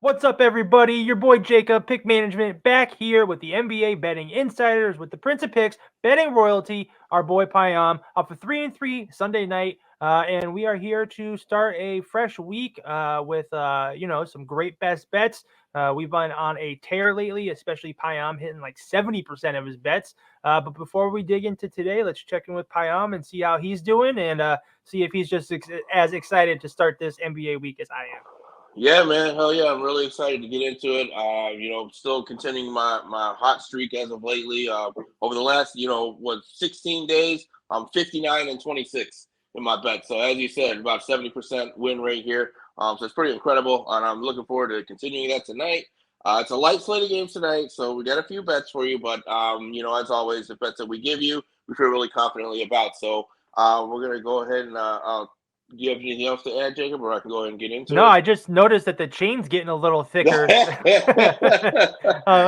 What's up, everybody? Your boy Jacob, PickManagement, back here with the NBA betting insiders with the Prince of Picks, betting royalty, our boy Payam, up for 3-3 Sunday night. And we are here to start a fresh week with, some great best bets. We've been on a tear lately, especially Payam hitting like 70% of his bets. But before we dig into today, let's check in with Payam and see how he's doing and see if he's just as excited to start this NBA week as I am. Yeah, man. Hell yeah. I'm really excited to get into it. Still continuing my hot streak as of lately. Over the last, 16 days, I'm 59 and 26 in my bet. So as you said, about 70% win rate here. So it's pretty incredible. And I'm looking forward to continuing that tonight. It's a light slate of games tonight. So we got a few bets for you. But, as always, the bets that we give you, we feel really confidently about. So we're going to go ahead and do you have anything else to add, Jacob, or I can go ahead and get into No, it? I just noticed that the chain's getting a little thicker. Of that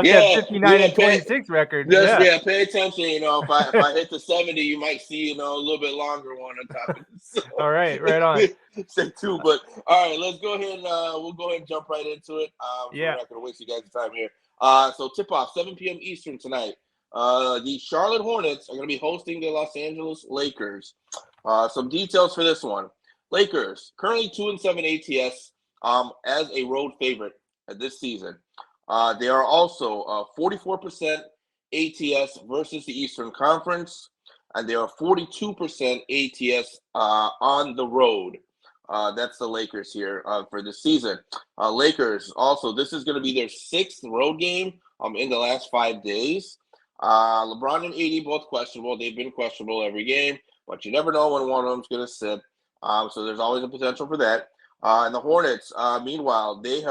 Yeah, 59 yeah. and 26 record. Just Yeah. pay attention. If I hit the 70, you might see a little bit longer one on top of this. All right, right on. So stay tuned. But all right, let's go ahead and we'll go ahead and jump right into it. So we're Yeah. not going to waste you guys' time here. So tip off 7 p.m. Eastern tonight. The Charlotte Hornets are going to be hosting the Los Angeles Lakers. Some details for this one. Lakers currently 2-7 ATS as a road favorite this season. They are also 44% ATS versus the Eastern Conference, and they are 42% ATS on the road. That's the Lakers here for this season. Lakers also, this is going to be their sixth road game in the last 5 days. LeBron and AD both questionable. They've been questionable every game, but you never know when one of them's going to sit. So there's always a potential for that. And the Hornets, meanwhile, they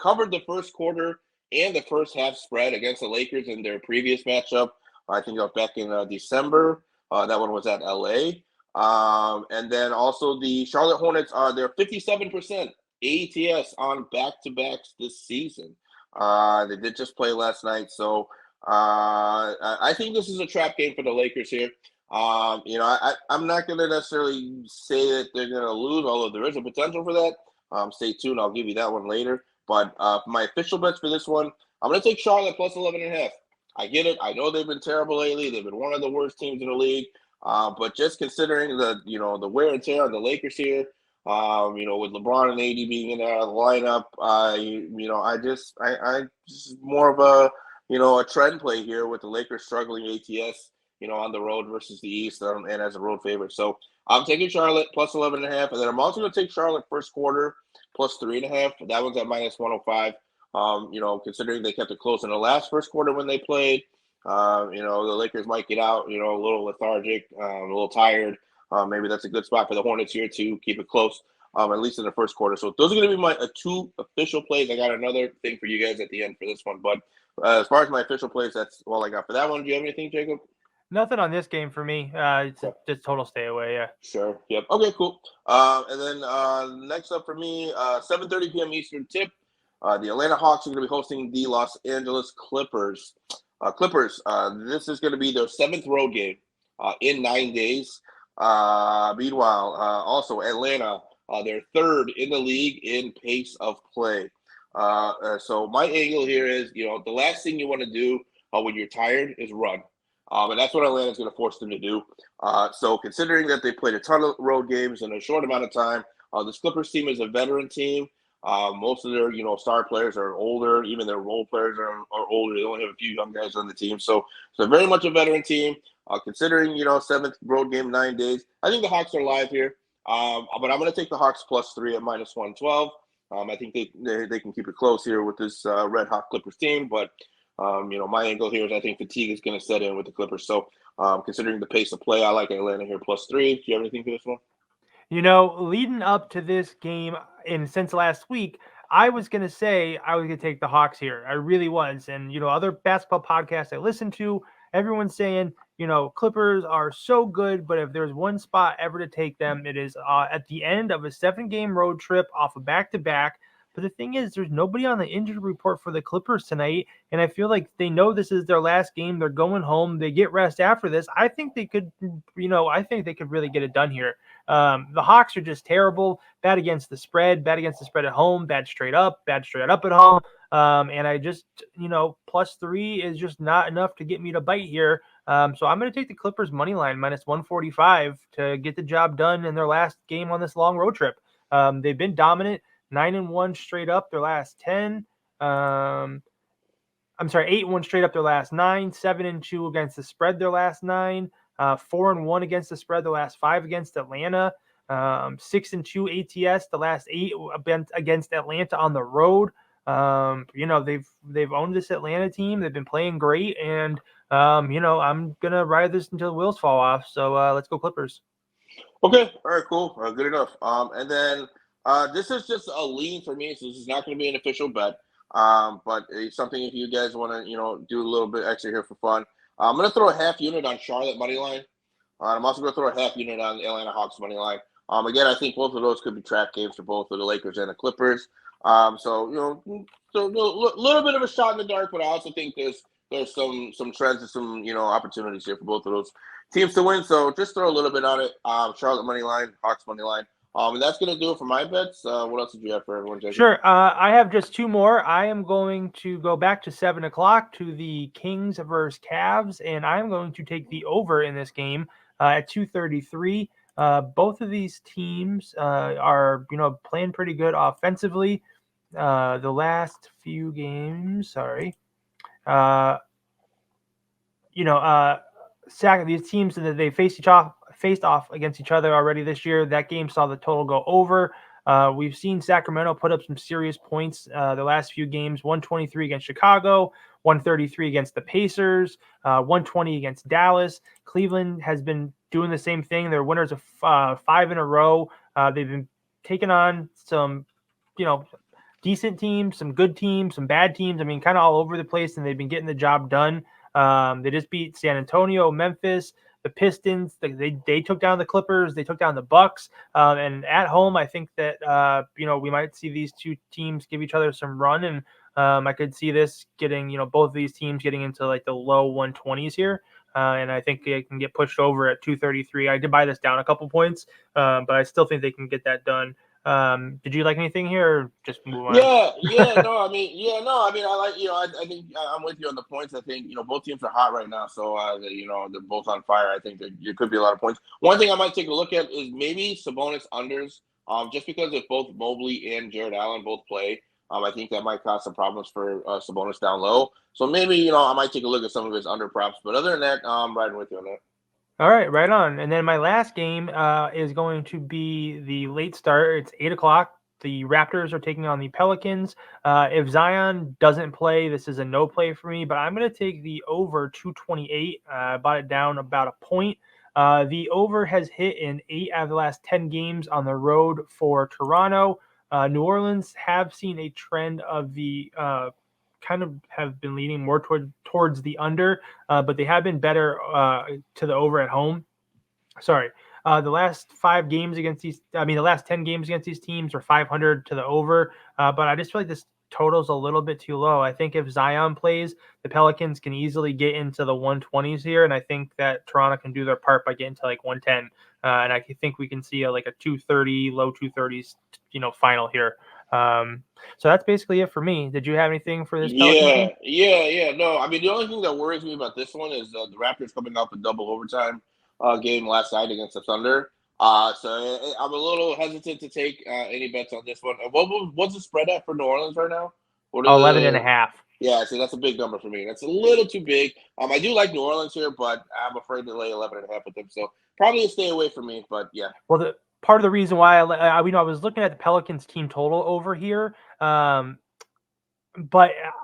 covered the first quarter and the first half spread against the Lakers in their previous matchup. I think back in December. That one was at LA. And then also the Charlotte Hornets they're 57% ATS on back-to-backs this season. They did just play last night, so I think this is a trap game for the Lakers here. I'm not going to necessarily say that they're going to lose, although there is a potential for that. Stay tuned. I'll give you that one later. But my official bets for this one, I'm going to take Charlotte plus 11.5. I get it. I know they've been terrible lately. They've been one of the worst teams in the league. But just considering the wear and tear on the Lakers here, with LeBron and AD being in there out of the lineup, I just more of a trend play here with the Lakers struggling ATS. On the road versus the East and as a road favorite. So I'm taking Charlotte plus 11.5, and then I'm also going to take Charlotte first quarter plus 3.5. That one's at minus 105. Considering they kept it close in the last first quarter when they played, the Lakers might get out, a little lethargic, a little tired. Maybe that's a good spot for the Hornets here to keep it close, at least in the first quarter. So those are going to be my two official plays. I got another thing for you guys at the end for this one, but as far as my official plays, that's all I got for that one. Do you have anything, Jacob? Nothing on this game for me. It's just total stay away. Yeah. Sure. Yep. Okay, cool. And then next up for me, 7:30 p.m. Eastern tip. The Atlanta Hawks are going to be hosting the Los Angeles Clippers. This is going to be their seventh road game in 9 days. Meanwhile, also Atlanta, they're third in the league in pace of play. So my angle here is, the last thing you want to do when you're tired is run. And that's what Atlanta's going to force them to do. So considering that they played a ton of road games in a short amount of time, this Clippers team is a veteran team. Most of their, star players are older. Even their role players are older. They only have a few young guys on the team. So very much a veteran team. Considering, seventh road game, 9 days, I think the Hawks are live here. But I'm going to take the Hawks plus 3 at minus 112. I think they can keep it close here with this red hot Clippers team. But my angle here is I think fatigue is going to set in with the Clippers. So considering the pace of play, I like Atlanta here plus 3. Do you have anything for this one? Leading up to this game and since last week, I was going to say I was going to take the Hawks here. I really was. And, other basketball podcasts I listen to, everyone's saying, Clippers are so good, but if there's one spot ever to take them, it is at the end of a 7-game road trip off a back-to-back. But the thing is, there's nobody on the injury report for the Clippers tonight, and I feel like they know this is their last game. They're going home. They get rest after this. I think they could, really get it done here. The Hawks are just terrible, bad against the spread at home, bad straight up at home. And I just, +3 is just not enough to get me to bite here. So I'm going to take the Clippers money line -145 to get the job done in their last game on this long road trip. They've been dominant, 9-1 straight up their last 10. I'm sorry, 8-1 straight up their last 9, 7-2 against the spread their last 9, 4-1 against the spread the last 5 against Atlanta, 6-2 ATS the last 8 against Atlanta on the road. They've owned this Atlanta team. They've been playing great, and I'm gonna ride this until the wheels fall off. So let's go Clippers. Okay, all right, cool, good enough. And then this is just a lean for me, so this is not going to be an official bet. But it's something if you guys want to, do a little bit extra here for fun. I'm going to throw a half unit on Charlotte money line. I'm also going to throw a half unit on the Atlanta Hawks money line. Again, I think both of those could be trap games for both of the Lakers and the Clippers. So a little bit of a shot in the dark, but I also think there's some trends and some opportunities here for both of those teams to win. So just throw a little bit on it. Charlotte money line, Hawks money line. And that's going to do it for my bets. What else did you have for everyone, Jacob? Sure. I have just 2 more. I am going to go back to 7 o'clock to the Kings versus Cavs, and I'm going to take the over in this game at 233. Both of these teams are, playing pretty good offensively. The last few games, sorry. These teams that they faced off against each other already this year. That game saw the total go over. We've seen Sacramento put up some serious points the last few games. 123 against Chicago, 133 against the Pacers, 120 against Dallas. Cleveland has been doing the same thing. They're winners of 5 in a row. They've been taking on some, decent teams, some good teams, some bad teams. I mean, kind of all over the place, and they've been getting the job done. They just beat San Antonio, Memphis, the Pistons. They took down the Clippers. They took down the Bucks. And at home, I think that we might see these two teams give each other some run, and I could see this getting both of these teams getting into like the low 120s here. And I think it can get pushed over at 233. I did buy this down a couple points, but I still think they can get that done. Did you like anything here, or just move on? I like, I think I'm with you on the points. I think, both teams are hot right now. So, they're both on fire. I think there could be a lot of points. One thing I might take a look at is maybe Sabonis unders, just because if both Mobley and Jared Allen both play, I think that might cause some problems for Sabonis down low. So maybe, I might take a look at some of his under props. But other than that, I'm riding with you on that. All right, right on. And then my last game is going to be the late start. It's 8 o'clock. The Raptors are taking on the Pelicans. If Zion doesn't play, this is a no play for me, but I'm going to take the over 228. I bought it down about a point. The over has hit in 8 out of the last 10 games on the road for Toronto. New Orleans have seen a trend of the kind of have been leaning more towards the under, but they have been better to the over at home. Sorry. The last 5 games against the last 10 games against these teams are 500 to the over. But I just feel like this total's a little bit too low. I think if Zion plays, the Pelicans can easily get into the 120s here. And I think that Toronto can do their part by getting to like 110. And I think we can see like a 230, low 230s, final here. So that's basically it for me. Did you have anything for this Pelican team? Yeah. No, I mean, the only thing that worries me about this one is the Raptors coming off a double overtime game last night against the Thunder. So I'm a little hesitant to take any bets on this one. What's the spread at for New Orleans right now? 11.5. Yeah, see, that's a big number for me. That's a little too big. I do like New Orleans here, but I'm afraid to lay 11.5 with them. So probably a stay away from me, but yeah. Well, part of the reason why I was looking at the Pelicans team total over here, but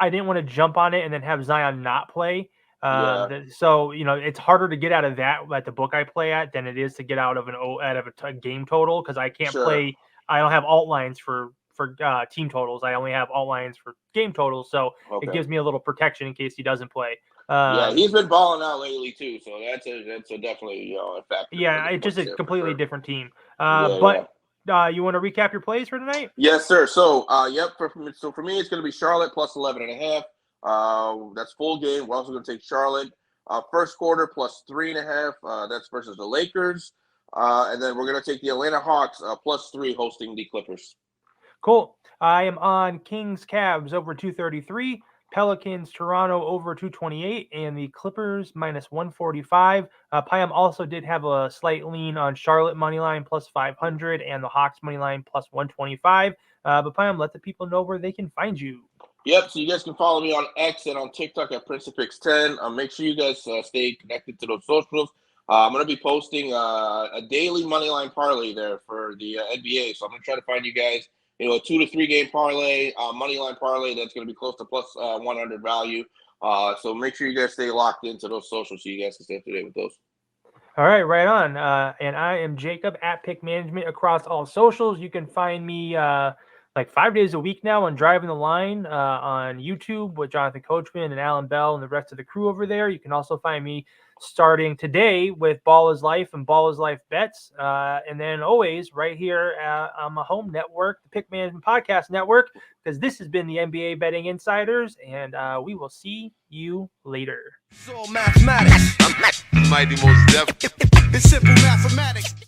I didn't want to jump on it and then have Zion not play. So it's harder to get out of that at the book I play at than it is to get out of a game total, because I can't play. I don't have alt lines for team totals. I only alt lines for game totals, so it gives me a little protection in case he doesn't play. He's been balling out lately too, so that's a definitely a factor. Yeah, it's just a completely different team. But you want to recap your plays for tonight? Yes, sir. So, for me, it's going to be Charlotte plus 11.5. That's full game. We're also going to take Charlotte first quarter plus 3.5. That's versus the Lakers. And then we're going to take the Atlanta Hawks +3 hosting the Clippers. Cool. I am on Kings Cavs over 233, Pelicans Toronto over 228, and the Clippers -145. Payam also did have a slight lean on Charlotte moneyline +500 and the Hawks moneyline +125. But Payam, let the people know where they can find you. Yep, so you guys can follow me on X and on TikTok at PrincePicks10. Make sure you guys stay connected to those socials. I'm going to be posting a daily moneyline parlay there for the NBA. So I'm going to try to find you guys, a 2 to 3 game parlay, moneyline parlay that's going to be close to +100 value. So make sure you guys stay locked into those socials so you guys can stay up to date with those. All right, right on. And I am Jacob at PickManagement across all socials. You can find me like 5 days a week now on Driving the Line on YouTube with Jonathan Coachman and Alan Bell and the rest of the crew over there. You can also find me starting today with Ball is Life and Ball is Life Bets. And then always right here on my home network, the Pick Management Podcast Network, because this has been the NBA Betting Insiders, and we will see you later. It's all mathematics. Mighty most deaf. It's simple mathematics.